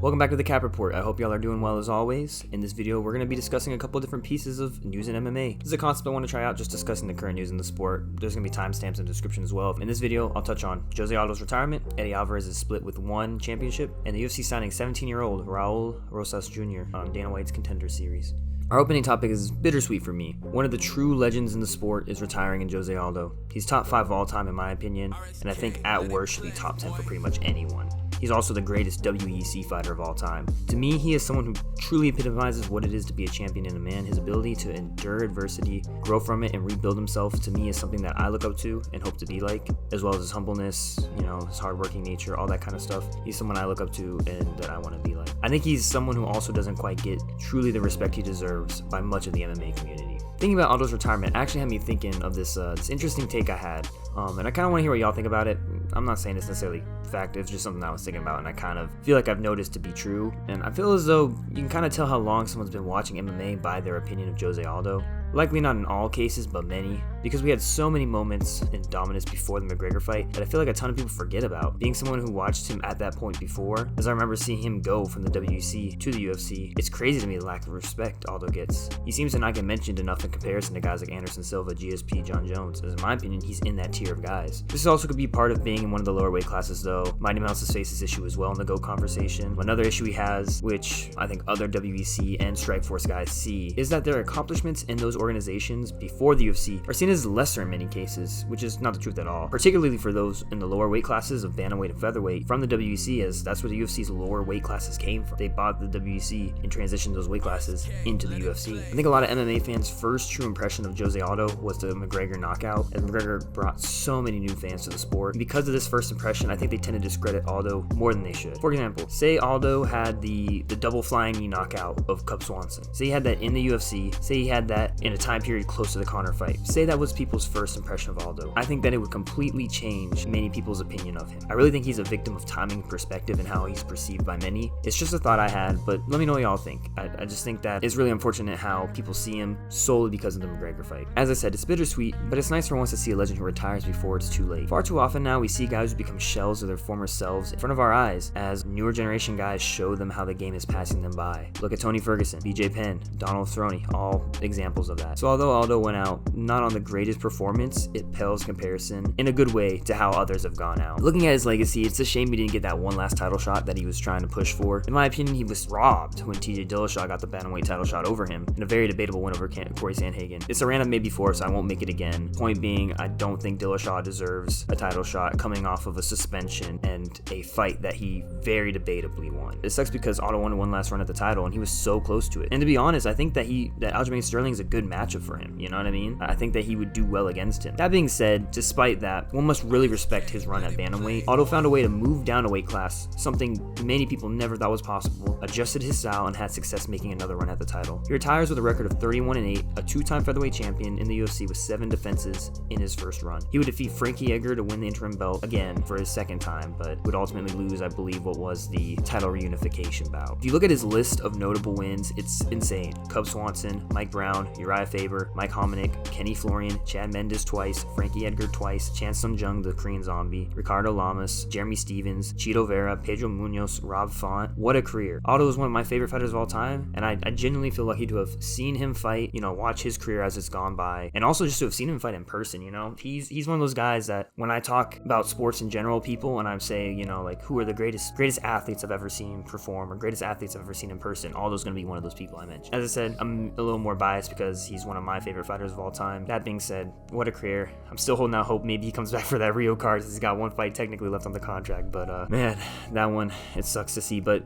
Welcome back to the Cap Report. I hope y'all are doing well as always. In this video, we're going to be discussing a couple different pieces of news in MMA. This is a concept I want to try out, just discussing the current news in the sport. There's going to be timestamps in the description as well. In this video, I'll touch on Jose Aldo's retirement, Eddie Alvarez's split with one championship, and the UFC signing 17-year-old Raul Rosas Jr. on Dana White's Contender Series. Our opening topic is bittersweet for me. One of the true legends in the sport is retiring in Jose Aldo. He's top 5 of all time in my opinion, and I think at worst should be top 10 for pretty much anyone. He's also the greatest WEC fighter of all time. To me, he is someone who truly epitomizes what it is to be a champion in a man. His ability to endure adversity, grow from it, and rebuild himself, to me, is something that I look up to and hope to be like, as well as his humbleness, his hardworking nature, all that kind of stuff. He's someone I look up to and that I want to be like. I think he's someone who also doesn't quite get truly the respect he deserves by much of the MMA community. Thinking about Aldo's retirement actually had me thinking of this interesting take I had, and I kind of want to hear what y'all think about it. I'm not saying it's necessarily fact, it's just something I was thinking about, and I kind of feel like I've noticed to be true. And I feel as though you can kind of tell how long someone's been watching MMA by their opinion of Jose Aldo. Likely not in all cases, but many, because we had so many moments in dominance before the McGregor fight that I feel like a ton of people forget about. Being someone who watched him at that point before, as I remember seeing him go from the WEC to the UFC, it's crazy to me the lack of respect Aldo gets. He seems to not get mentioned enough in comparison to guys like Anderson Silva, GSP, John Jones, as in my opinion, he's in that tier of guys. This also could be part of being in one of the lower weight classes though. Mighty Mouse has faced this issue as well in the GOAT conversation. Another issue he has, which I think other WEC and Strikeforce guys see, is that their accomplishments in those organizations before the UFC are seen as lesser in many cases, which is not the truth at all, particularly for those in the lower weight classes of bantamweight and featherweight from the WEC, as that's where the UFC's lower weight classes came from. They bought the WEC and transitioned those weight classes into the UFC. I think a lot of MMA fans' first true impression of Jose Aldo was the McGregor knockout, as McGregor brought so many new fans to the sport. And because of this first impression, I think they tend to discredit Aldo more than they should. For example, say Aldo had the double flying knee knockout of Cub Swanson. Say he had that in the UFC. Say he had that in a time period close to the Conor fight. Say that was people's first impression of Aldo. I think that it would completely change many people's opinion of him. I really think he's a victim of timing and perspective and how he's perceived by many. It's just a thought I had, but let me know what y'all think. I just think that it's really unfortunate how people see him solely because of the McGregor fight. As I said, it's bittersweet, but it's nice for once to see a legend who retires before it's too late. Far too often now we see guys who become shells of their former selves in front of our eyes as newer generation guys show them how the game is passing them by. Look at Tony Ferguson, BJ Penn, Donald Cerrone, all examples of that. So although Aldo went out not on the greatest performance, it pales comparison in a good way to how others have gone out. Looking at his legacy, it's a shame he didn't get that one last title shot that he was trying to push for. In my opinion, he was robbed when TJ Dillashaw got the bantamweight title shot over him in a very debatable win over Corey Sandhagen. It's a rant I've made before, so I won't make it again. Point being, I don't think Dillashaw deserves a title shot coming off of a suspension and a fight that he very debatably won. It sucks because Aldo won one last run at the title and he was so close to it. And to be honest, I think that Aljamain Sterling is a good matchup for him. You know what I mean? I think that he would do well against him. That being said, despite that, one must really respect his run at bantamweight. Aldo found a way to move down a weight class, something many people never thought was possible, adjusted his style, and had success making another run at the title. He retires with a record of 31-8, a 2-time featherweight champion in the UFC with 7 defenses in his first run. He would defeat Frankie Edgar to win the interim belt again for his second time, but would ultimately lose, I believe, what was the title reunification bout. If you look at his list of notable wins, it's insane. Cub Swanson, Mike Brown, Uriah Faber, Mike Hominick, Kenny Florian, Chad Mendes twice, Frankie Edgar twice, Chan Sung Jung, the Korean Zombie, Ricardo Lamas, Jeremy Stevens, Chito Vera, Pedro Munoz, Rob Font. What a career. Aldo is one of my favorite fighters of all time, and I genuinely feel lucky to have seen him fight, watch his career as it's gone by, and also just to have seen him fight in person. He's one of those guys that when I talk about sports in general, people, and I say, like who are the greatest athletes I've ever seen perform or greatest athletes I've ever seen in person, Aldo's gonna be one of those people I mentioned. As I said, I'm a little more biased because he's one of my favorite fighters of all time. That being said, what a career. I'm still holding out hope maybe he comes back for that Rio card since he's got one fight technically left on the contract, but man, that one, it sucks to see, but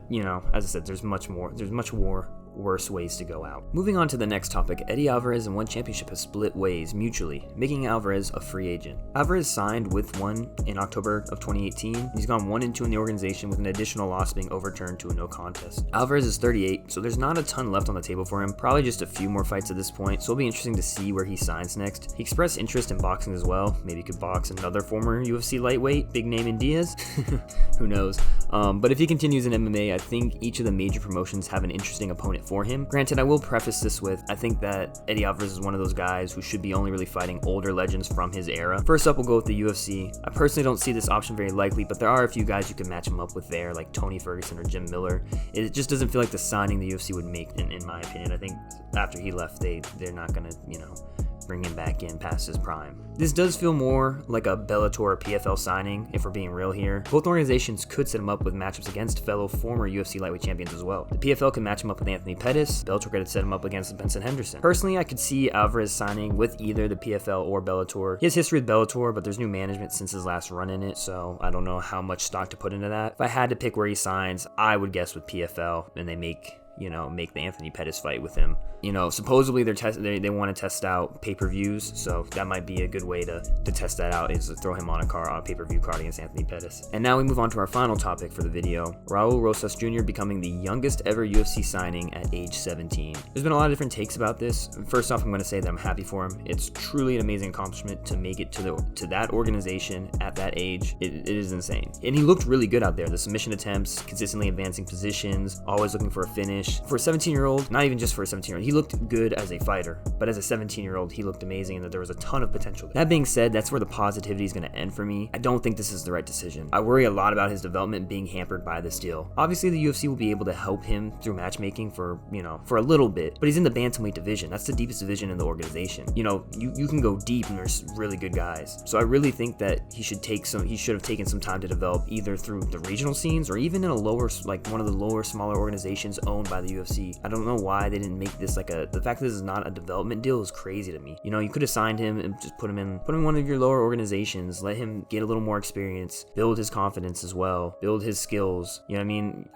as I said, there's much worse ways to go out. Moving on to the next topic, Eddie Alvarez and ONE Championship have split ways mutually, making Alvarez a free agent. Alvarez signed with ONE in October of 2018. He's gone 1-2 in the organization with an additional loss being overturned to a no contest. Alvarez is 38, so there's not a ton left on the table for him, probably just a few more fights at this point, so it'll be interesting to see where he signs next. He expressed interest in boxing as well. Maybe he could box another former UFC lightweight, big name in Diaz. Who knows? But if he continues in MMA, I think each of the major promotions have an interesting opponent it for him. Granted, I will preface this with, I think that Eddie Alvarez is one of those guys who should be only really fighting older legends from his era. First up, we'll go with the UFC. I personally don't see this option very likely, but there are a few guys you can match him up with there, like Tony Ferguson or Jim Miller. It just doesn't feel like the signing the UFC would make, in my opinion. I think after he left, they're not gonna, bring him back in past his prime. This does feel more like a Bellator or PFL signing, if we're being real here. Both organizations could set him up with matchups against fellow former UFC lightweight champions as well. The PFL could match him up with Anthony Pettis. Bellator could set him up against Benson Henderson. Personally, I could see Alvarez signing with either the PFL or Bellator. He has history with Bellator, but there's new management since his last run in it, so I don't know how much stock to put into that. If I had to pick where he signs, I would guess with PFL, and they make the Anthony Pettis fight with him. Supposedly they want to test out pay-per-views, so that might be a good way to test that out, is to throw him on a pay-per-view card against Anthony Pettis. And now we move on to our final topic for the video, Raul Rosas Jr. becoming the youngest ever UFC signing at age 17. There's been a lot of different takes about this. First off, I'm going to say that I'm happy for him. It's truly an amazing accomplishment to make it to that organization at that age. It is insane. And he looked really good out there. The submission attempts, consistently advancing positions, always looking for a finish. For a 17-year-old, not even just for a 17-year-old, he looked good as a fighter, but as a 17-year-old, he looked amazing and that there was a ton of potential. That being said, that's where the positivity is going to end for me. I don't think this is the right decision. I worry a lot about his development being hampered by this deal. Obviously, the UFC will be able to help him through matchmaking for a little bit, but he's in the bantamweight division. That's the deepest division in the organization. You can go deep and there's really good guys. So I really think that he should have taken some time to develop either through the regional scenes or even in one of the lower, smaller organizations owned by the UFC. I don't know why they didn't make this the fact that this is not a development deal is crazy to me. You could have signed him and just put him in one of your lower organizations, let him get a little more experience, build his confidence as well, build his skills. You know what I mean?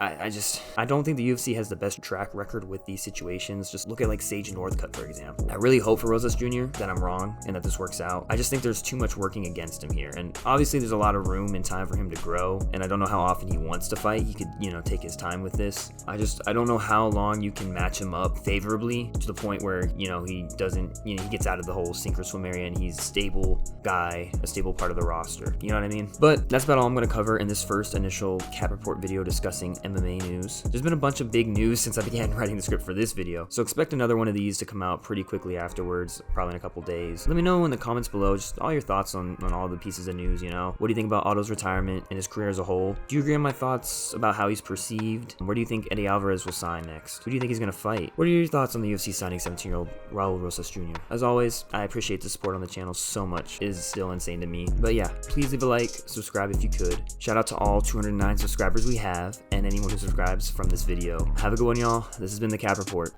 I don't think the UFC has the best track record with these situations. Just look at like Sage Northcutt, for example. I really hope for Rosas Jr. that I'm wrong and that this works out. I just think there's too much working against him here. And obviously there's a lot of room and time for him to grow. And I don't know how often he wants to fight. He could, take his time with this. I don't know how long you can match him up favorably to the point where, he doesn't, he gets out of the whole sink or swim area and he's a stable part of the roster. You know what I mean? But that's about all I'm going to cover in this first initial Cap Report video discussing MMA news. There's been a bunch of big news since I began writing the script for this video, so expect another one of these to come out pretty quickly afterwards, probably in a couple days. Let me know in the comments below just all your thoughts on all the pieces of news, What do you think about Aldo's retirement and his career as a whole? Do you agree on my thoughts about how he's perceived? Where do you think Eddie Alvarez will sign next? Who do you think he's going to fight? What are your thoughts on the UFC signing 17-year-old Raul Rosas Jr.? As always, I appreciate the support on the channel so much. It is still insane to me. But yeah, please leave a like, subscribe if you could. Shout out to all 209 subscribers we have and anyone who subscribes from this video. Have a good one, y'all. This has been the Cap Report.